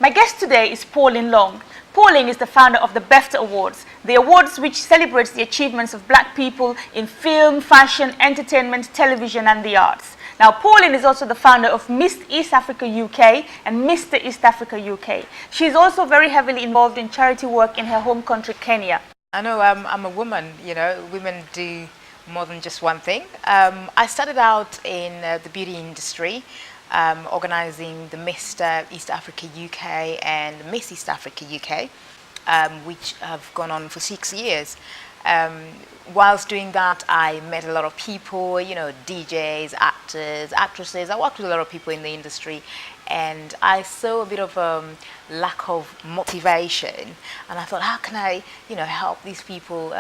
My guest today is Pauline Long. Pauline is the founder of the BEFTA Awards, the awards which celebrates the achievements of black people in film, fashion, entertainment, television and the arts. Now, Pauline is also the founder of Miss East Africa UK and Mr. East Africa UK. She is also very heavily involved in charity work in her home country, Kenya. I know I'm a woman, you know, women do more than just one thing. I started out in the beauty industry, organizing the Mr. East Africa UK and Miss East Africa UK, which have gone on for 6 years. Whilst doing that, I met a lot of people, you know, DJs, actors, actresses. I worked with a lot of people in the industry, and I saw a bit of lack of motivation. And I thought, how can I, you know, help these people,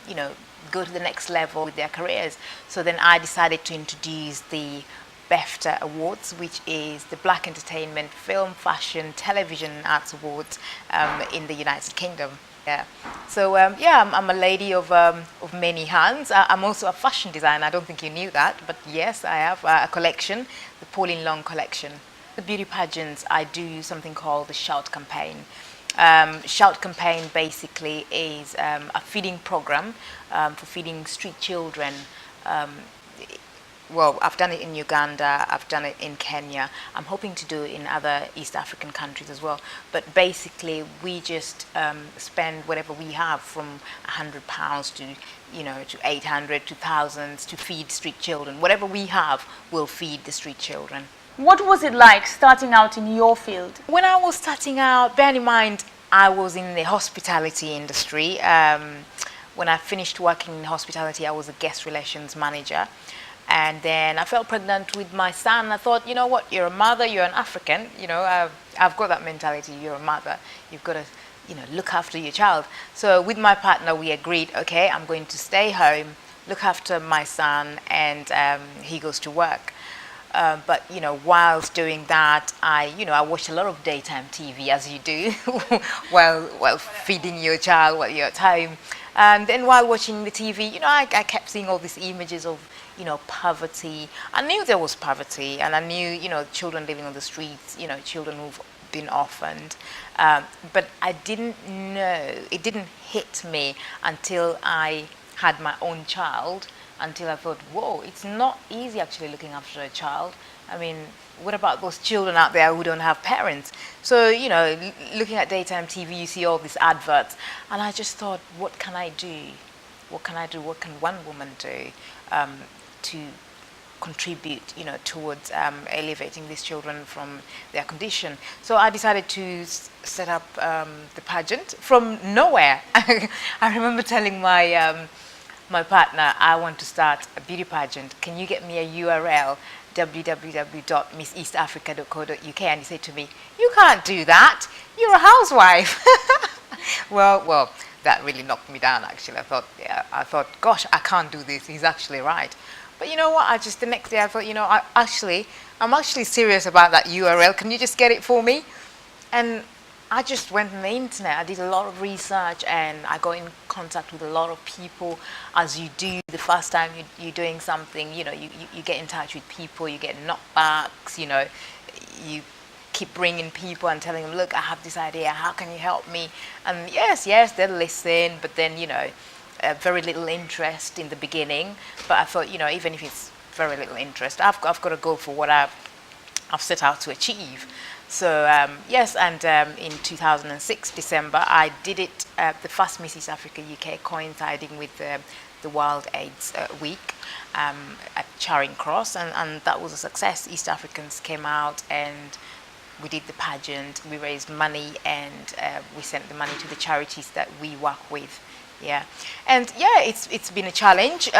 you know, go to the next level with their careers? So then I decided to introduce the BEFTA Awards, which is the Black Entertainment, Film, Fashion, Television and Arts Awards in the United Kingdom. Yeah. So yeah, I'm a lady of many hands. I'm also a fashion designer. I don't think you knew that, but yes, I have a collection, the Pauline Long collection. The beauty pageants, I do something called the Shout campaign. Shout campaign basically is a feeding program for feeding street children. Well, I've done it in Uganda, I've done it in Kenya. I'm hoping to do it in other East African countries as well. But basically, we just spend whatever we have, from £100 to, you know, to 800 to thousands, to feed street children. Whatever we have, we'll feed the street children. What was it like starting out in your field? When I was starting out, bear in mind, I was in the hospitality industry. When I finished working in hospitality, I was a guest relations manager. And then I fell pregnant with my son. I thought, you know what, you're a mother, you're an African, you know, I've got that mentality, you're a mother, you've got to, you know, look after your child. So with my partner, we agreed, okay, I'm going to stay home, look after my son, and he goes to work. But, you know, whilst doing that, I watched a lot of daytime TV, as you do, while feeding your child while you're at home. And then while watching the TV, you know, I kept seeing all these images of, you know, poverty. I knew there was poverty, and I knew, you know, children living on the streets, you know, children who've been orphaned. But I didn't know, it didn't hit me until I had my own child, until I thought, whoa, it's not easy actually looking after a child. I mean, what about those children out there who don't have parents? So, you know, looking at daytime TV, you see all these adverts, and I just thought, what can I do? What can I do? What can one woman do to contribute, you know, towards elevating these children from their condition? So I decided to set up the pageant from nowhere. I remember telling my my partner, I want to start a beauty pageant. Can you get me a URL? www.misseastafrica.co.uk. And he said to me, you can't do that, you're a housewife. well, that really knocked me down, actually. I thought, gosh, I can't do this, he's actually right. But you know what, the next day I thought, you know, I'm actually serious about that URL, can you just get it for me? And I just went on the internet, I did a lot of research, and I got in contact with a lot of people. As you do the first time you're doing something, you know, you get in touch with people, you get knockbacks, you know, you keep bringing people and telling them, look, I have this idea, how can you help me? And yes, they'll listen, but then, you know, very little interest in the beginning. But I thought, you know, even if it's very little interest, I've got to go for what I've set out to achieve. So yes, and in 2006 December, I did it, the first Miss East Africa UK, coinciding with the World AIDS Week at Charing Cross, and that was a success. East Africans came out and we did the pageant, we raised money, and we sent the money to the charities that we work with. Yeah, and yeah, it's been a challenge.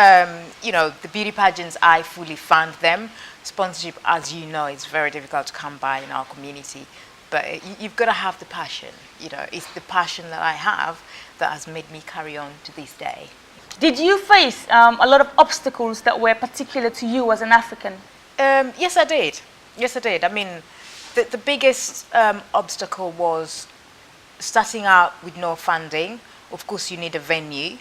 You know, the beauty pageants, I fully fund them. Sponsorship, as you know, is very difficult to come by in our community, but you've got to have the passion. You know, it's the passion that I have that has made me carry on to this day. Did you face a lot of obstacles that were particular to you as an African? Yes, I did. Yes, I did. I mean, the biggest obstacle was starting out with no funding. Of course, you need a venue.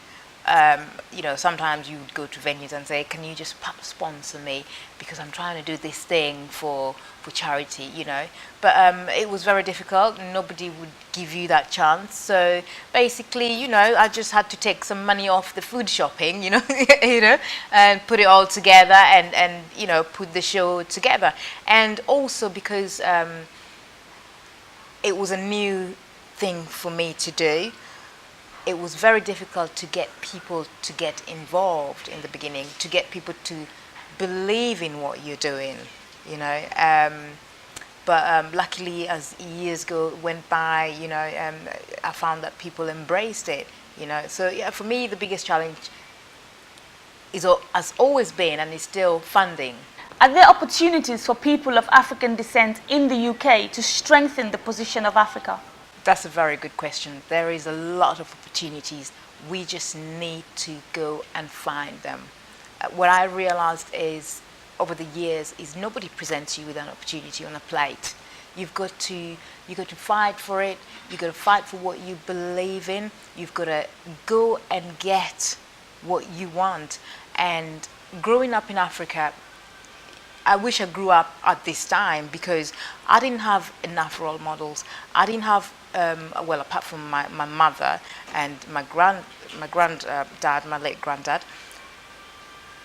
You know, sometimes you would go to venues and say, can you just sponsor me, because I'm trying to do this thing for for charity, you know. But it was very difficult. Nobody would give you that chance. So basically, you know, I just had to take some money off the food shopping, you know, you know, and put it all together and you know, put the show together. And also because it was a new thing for me to do. It was very difficult to get people to get involved in the beginning, to get people to believe in what you're doing, you know. But luckily, as years went by, you know, I found that people embraced it, you know. So yeah, for me, the biggest challenge has always been and is still funding. Are there opportunities for people of African descent in the UK to strengthen the position of Africa? That's a very good question. There is a lot of opportunities. We just need to go and find them. What I realized is over the years is nobody presents you with an opportunity on a plate. You've got to fight for it. You've got to fight for what you believe in. You've got to go and get what you want. And growing up in Africa, I wish I grew up at this time because I didn't have enough role models. I didn't have, well, apart from my mother and my granddad, my late granddad,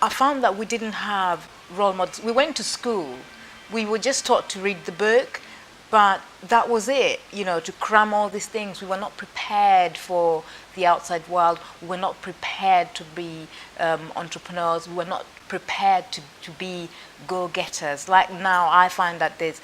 I found that we didn't have role models. We went to school. We were just taught to read the book, but that was it, you know, to cram all these things. We were not prepared for the outside world. We were not prepared to be entrepreneurs. We were not prepared to be go-getters. Like now, I find that there's,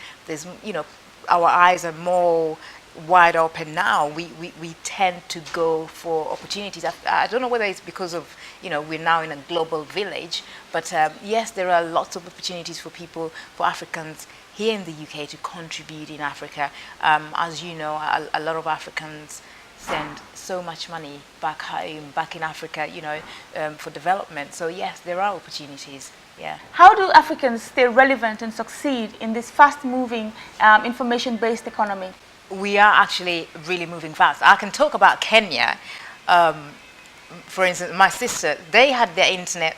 you know, our eyes are more wide open now. We tend to go for opportunities. I don't know whether it's because of, you know, we're now in a global village, but yes, there are lots of opportunities for people, for Africans here in the UK to contribute in Africa. As you know, a lot of Africans send so much money back home, back in Africa, you know, for development. So yes, there are opportunities. Yeah. How do Africans stay relevant and succeed in this fast-moving, information-based economy? We are actually really moving fast. I can talk about Kenya. For instance, my sister, they had their internet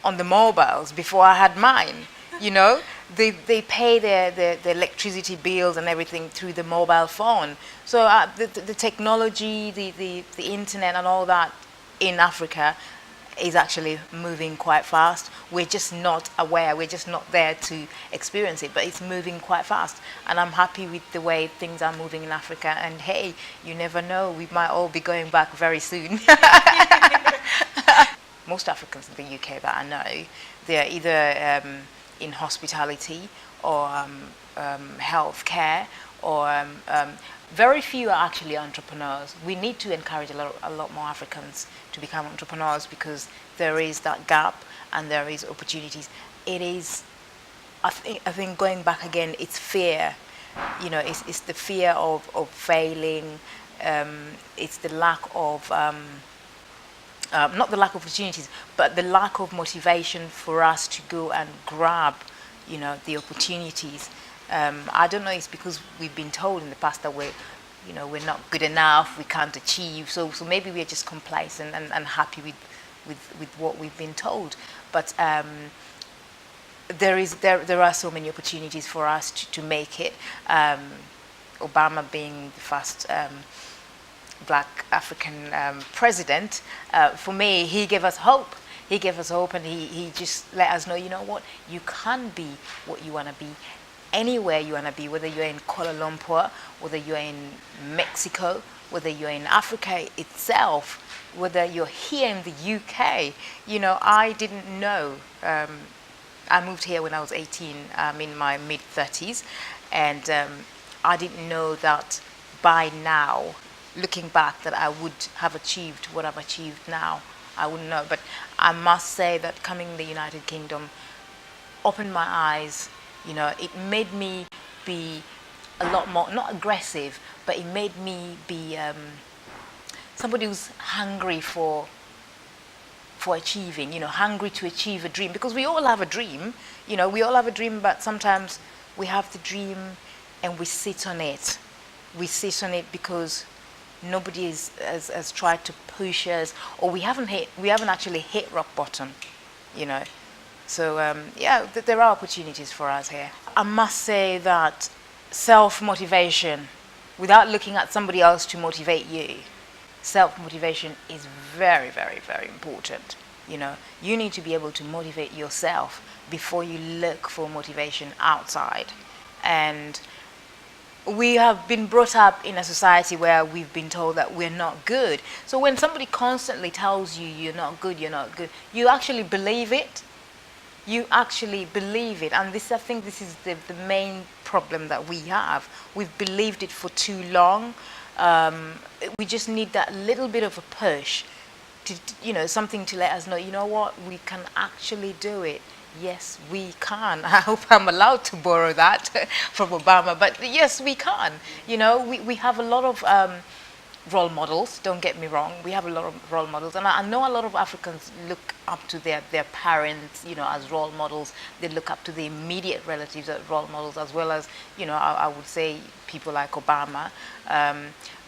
on the mobiles before I had mine. You know, they pay their electricity bills and everything through the mobile phone. So the technology, the internet and all that in Africa is actually moving quite fast. We're just not aware, we're just not there to experience it, but it's moving quite fast. And I'm happy with the way things are moving in Africa. And hey, you never know, we might all be going back very soon. Most Africans in the UK that I know, they're either in hospitality or healthcare, or very few are actually entrepreneurs. We need to encourage a lot more Africans to become entrepreneurs because there is that gap and there is opportunities. It is, I think going back again, it's fear. You know, it's the fear of failing. It's the lack of, not the lack of opportunities, but the lack of motivation for us to go and grab, you know, the opportunities. I don't know, it's because we've been told in the past that we're not good enough, we can't achieve, so maybe we're just complacent and happy with what we've been told. But there are so many opportunities for us to make it. Obama being the first Black African president, for me, he gave us hope. He gave us hope, and he just let us know, you know what, you can be what you want to be anywhere you want to be, whether you're in Kuala Lumpur, whether you're in Mexico, whether you're in Africa itself, whether you're here in the UK. You know, I didn't know. I moved here when I was 18, in my mid-30s, and I didn't know that by now, looking back, that I would have achieved what I've achieved now. I wouldn't know, but I must say that coming to the United Kingdom opened my eyes. You know, it made me be a lot more, not aggressive, but it made me be somebody who's hungry for achieving, you know, hungry to achieve a dream. Because we all have a dream, you know, we all have a dream, but sometimes we have the dream and we sit on it. We sit on it because nobody has tried to push us, or we haven't actually hit rock bottom, you know. So yeah, there are opportunities for us here. I must say that self-motivation, without looking at somebody else to motivate you, self-motivation is very, very, very important. You know, you need to be able to motivate yourself before you look for motivation outside. And we have been brought up in a society where we've been told that we're not good. So when somebody constantly tells you you're not good, you actually believe it. You actually believe it. And this, I think this is the main problem that we have. We've believed it for too long. We just need that little bit of a push to, something to let us know, you know what, we can actually do it. Yes, we can. I hope I'm allowed to borrow that from Obama, but yes, we can. You know, we have a lot of role models, don't get me wrong. We have a lot of role models, and I know a lot of Africans look up to their parents, as role models. They look up to the immediate relatives as role models, as well as, I would say people like Obama.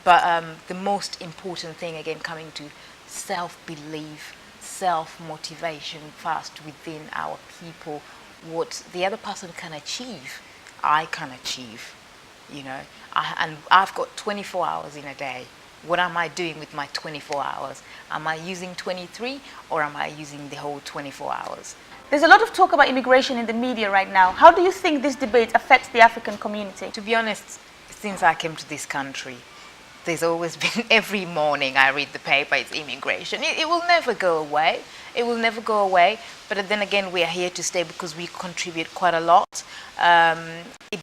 But the most important thing, again, coming to self-belief, self-motivation first within our people. What the other person can achieve, I can achieve. And I've got 24 hours in a day. What am I doing with my 24 hours? Am I using 23 or am I using the whole 24 hours? There's a lot of talk about immigration in the media right now. How do you think this debate affects the African community? To be honest, since I came to this country, there's always been, every morning I read the paper, it's immigration. It will never go away. It will never go away. But then again, we are here to stay because we contribute quite a lot. It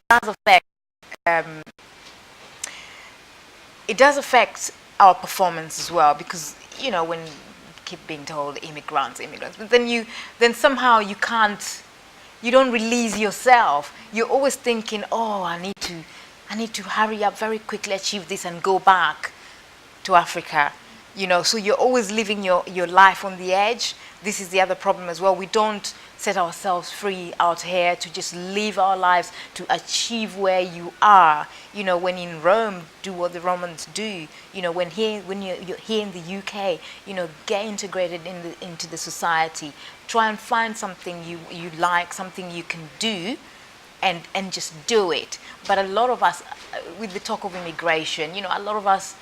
does affect our performance as well, because, when you keep being told immigrants, but then somehow you don't release yourself. You're always thinking, oh, I need to hurry up very quickly, achieve this and go back to Africa. So you're always living your life on the edge. This is the other problem as well. We don't set ourselves free out here to just live our lives to achieve where you are. When in Rome, do what the Romans do. When you're here in the UK, get integrated into the society. Try and find something you like, something you can do, and just do it. But a lot of us, with the talk of immigration, a lot of us,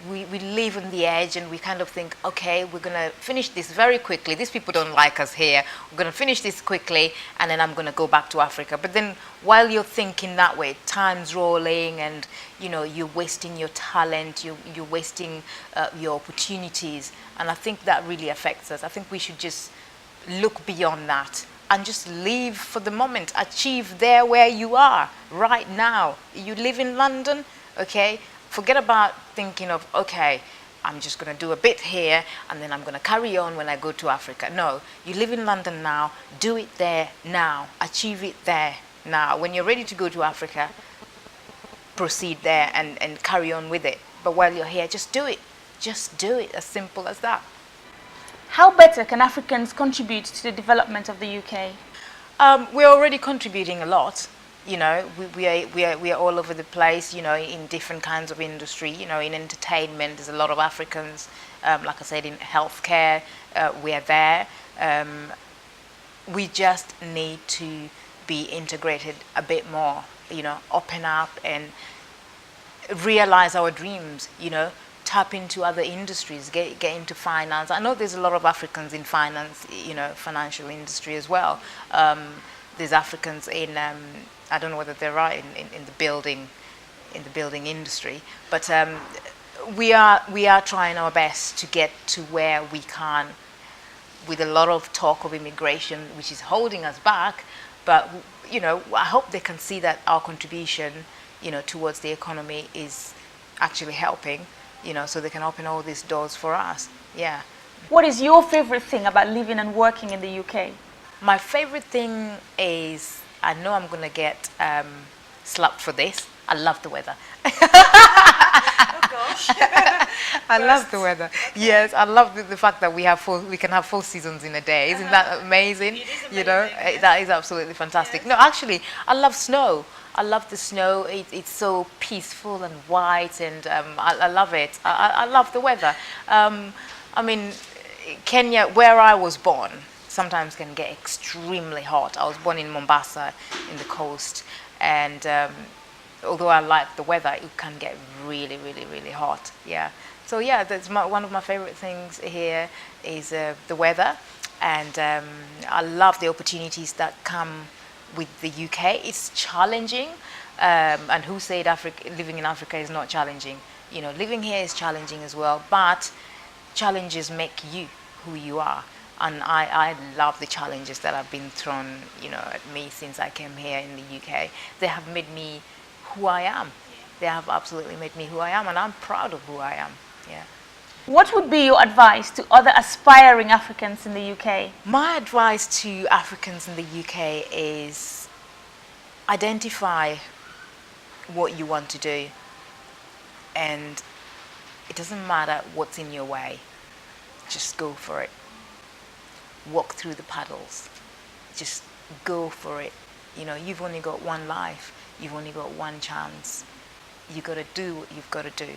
we live on the edge and we kind of think, okay, we're going to finish this very quickly. These people don't like us here. We're going to finish this quickly and then I'm going to go back to Africa. But then while you're thinking that way, time's rolling and, you're wasting your talent, you're wasting your opportunities. And I think that really affects us. I think we should just look beyond that and just live for the moment. Achieve there where you are right now. You live in London, okay? Forget about thinking of, okay, I'm just going to do a bit here and then I'm going to carry on when I go to Africa. No, you live in London now, do it there now, achieve it there now. When you're ready to go to Africa, proceed there and carry on with it. But while you're here, just do it. Just do it, as simple as that. How better can Africans contribute to the development of the UK? We're already contributing a lot. We are all over the place, in different kinds of industry, in entertainment. There's a lot of Africans, like I said, in healthcare, we are there. We just need to be integrated a bit more, open up and realize our dreams, tap into other industries, get into finance. I know there's a lot of Africans in finance, financial industry as well. There's Africans in, I don't know whether they're right in the building industry, but we are trying our best to get to where we can, with a lot of talk of immigration, which is holding us back. But I hope they can see that our contribution, towards the economy is actually helping, so they can open all these doors for us. Yeah. What is your favorite thing about living and working in the UK? My favorite thing is, I know I'm going to get slapped for this, I love the weather. Oh gosh. I love the weather. Yes, I love the fact that we can have 4 seasons in a day. Isn't that amazing? It is amazing. That is absolutely fantastic. Yes. No, actually, I love snow. I love the snow. It's so peaceful and white, and I love it. I love the weather. I mean, Kenya, where I was born, sometimes can get extremely hot. I was born in Mombasa, in the coast, and although I like the weather, it can get really, really, really hot. Yeah. So yeah, that's one of my favorite things here is the weather, and I love the opportunities that come with the UK. It's challenging, and who said living in Africa is not challenging? You know, living here is challenging as well, but challenges make you who you are. And I love the challenges that have been thrown, you know, at me since I came here in the UK. They have made me who I am. They have absolutely made me who I am, and I'm proud of who I am. Yeah. What would be your advice to other aspiring Africans in the UK? My advice to Africans in the UK is identify what you want to do, and it doesn't matter what's in your way, just go for it. Walk through the puddles, just go for it. You know, you've only got one life, you've only got one chance. You got to do what you've got to do.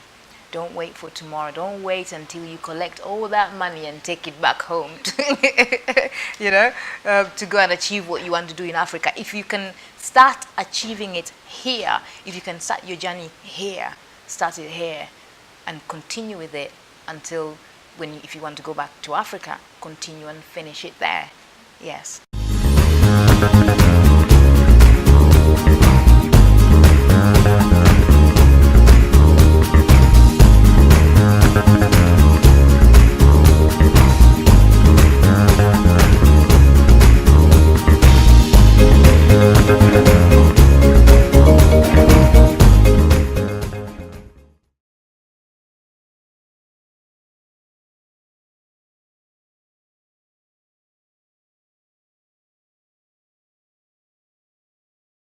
Don't wait for tomorrow. Don't wait until you collect all that money and take it back home you know, to go and achieve what you want to do in Africa. If you can start achieving it here, if you can start your journey here, start it here and continue with it until if you want to go back to Africa, continue and finish it there. Yes.